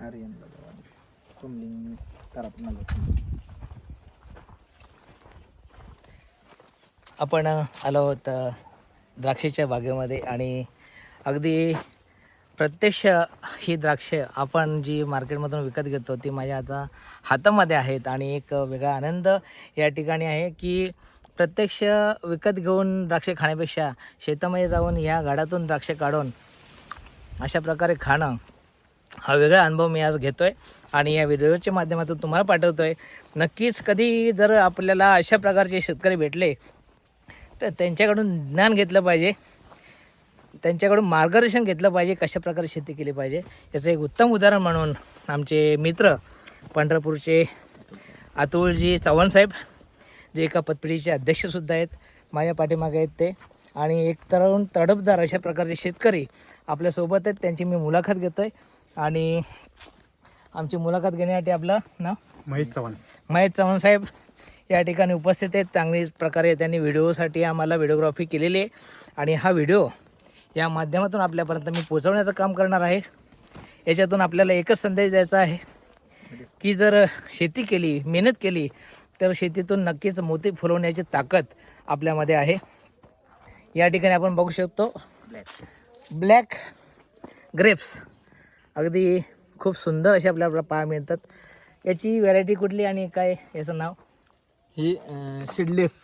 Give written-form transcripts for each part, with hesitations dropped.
आर्यन कुमलिंग तारापणाला आपण आलो आहोत द्राक्षाच्या बागेमध्ये आणि अगदी प्रत्यक्ष ही द्राक्षे आपण जी मार्केटमधून विकत घेतो ती माझ्या आता हातामध्ये आहेत आणि एक वेगळा आनंद या ठिकाणी आहे की प्रत्यक्ष विकत घेऊन द्राक्षे खाण्यापेक्षा शेतामध्ये जाऊन या गाडातून द्राक्षे काढून अशा प्रकारे खाणं हा वेगळा अनुभव मी आज घेतो आहे आणि या व्हिडिओच्या माध्यमातून तुम्हाला पाठवतो आहे. नक्कीच कधी जर आपल्याला अशा प्रकारचे शेतकरी भेटले तर त्यांच्याकडून ज्ञान घेतलं पाहिजे, त्यांच्याकडून मार्गदर्शन घेतलं पाहिजे, कशा प्रकारे शेती केली पाहिजे. याचं एक उत्तम उदाहरण म्हणून आमचे मित्र पंढरपूरचे अतुलजी चव्हाणसाहेब जे एका पतपिढीचे अध्यक्षसुद्धा आहेत, माझ्या पाठीमागे आहेत ते, आणि एक तडफदार अशा प्रकारचे शेतकरी आपल्यासोबत आहेत. त्यांची मी मुलाखत घेतो आहे आणि आमची मुलाखत घेण्यासाठी आपलं नाव महेश चव्हाण साहेब या ठिकाणी उपस्थित आहेत. चांगली प्रकारे त्यांनी व्हिडिओसाठी आम्हाला व्हिडिओग्राफी केलेली आहे आणि हा व्हिडिओ या माध्यमातून आपल्यापर्यंत मी पोचवण्याचं काम करणार आहे. याच्यातून आपल्याला एकच संदेश द्यायचा आहे की जर शेती केली, मेहनत केली तर शेतीतून नक्कीच मोती फुलवण्याची ताकद आपल्यामध्ये आहे. या ठिकाणी आपण बघू शकतो ब्लॅक ग्रेप्स, अगदी खूप सुंदर असे आपल्याला पाहायला मिळतात. याची व्हरायटी कुठली आणि काय याचं नाव? ही सीडलेस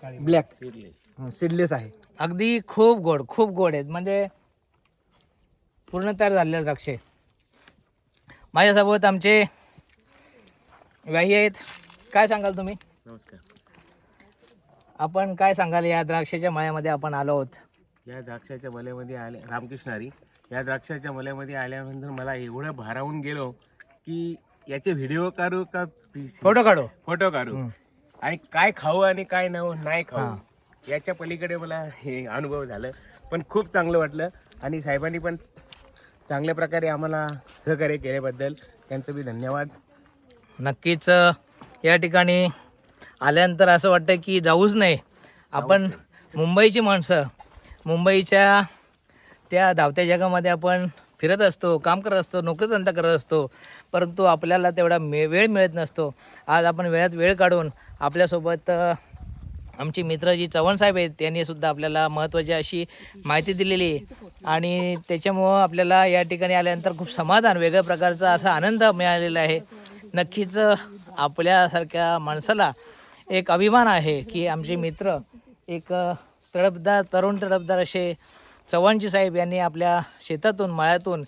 ब्लॅक सीडलेस आहे. अगदी खूप गोड आहेत, म्हणजे पूर्ण तयार झालेले द्राक्षे. माझ्यासोबत आमचे व्याही आहेत. काय सांगाल तुम्ही? नमस्कार. आपण काय सांगाल या द्राक्षाच्या मळ्यामध्ये आपण आलो आहोत? या द्राक्षाच्या मल्यामध्ये आले रामकृष्णारी या द्राक्षाच्या मल्यामध्ये आल्यानंतर मला एवढं भारावून गेलो की याचे व्हिडिओ काढू का फोटो काढू आणि काय खाऊ आणि काय नाही खाऊ याच्या पलीकडे मला हे अनुभव झालं. पण खूप चांगलं वाटलं आणि साहेबांनी पण चांगल्या प्रकारे आम्हाला सहकार्य केल्याबद्दल त्यांचं बी धन्यवाद. नक्कीच या ठिकाणी आल्यानंतर असं वाटतं की जाऊच नाही. आपण मुंबईची माणसं, मुंबईच्या त्या धावत्या जगामध्ये आपण फिरत असतो, काम करत असतो, नोकरीधंदा करत असतो, परंतु आपल्याला तेवढा वेळ मिळत नसतो. आज आपण वेळात वेळ काढून आपल्यासोबत आमचे मित्र जी चव्हाणसाहेब आहेत त्यांनी सुद्धा आपल्याला महत्त्वाची अशी माहिती दिलेली आहे आणि त्याच्यामुळं आपल्याला या ठिकाणी आल्यानंतर खूप समाधान, वेगळ्या प्रकारचा असा आनंद मिळालेला आहे. नक्कीच आपल्यासारख्या माणसाला एक अभिमान आहे की आमचे मित्र एक तरुण तडफदार असे चव्हाणजी साहेब यांनी आपल्या शेतातून, मळ्यातून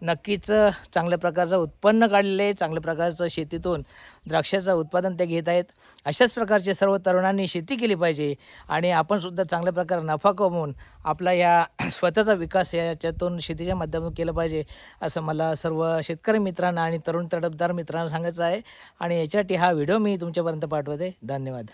नक्कीच चांगल्या प्रकारचं उत्पन्न काढलेलं आहे. चांगल्या प्रकारचं शेतीतून द्राक्षाचं उत्पादन ते घेत आहेत. अशाच प्रकारचे सर्व तरुणांनी शेती केली पाहिजे आणि आपणसुद्धा चांगल्या प्रकारे नफा कमवून आपला या स्वतःचा विकास याच्यातून शेतीच्या माध्यमातून केलं पाहिजे असं मला सर्व शेतकरी मित्रांना आणि तरुण तडफदार मित्रांना सांगायचं आहे आणि याच्यासाठी हा व्हिडिओ मी तुमच्यापर्यंत पाठवते. धन्यवाद.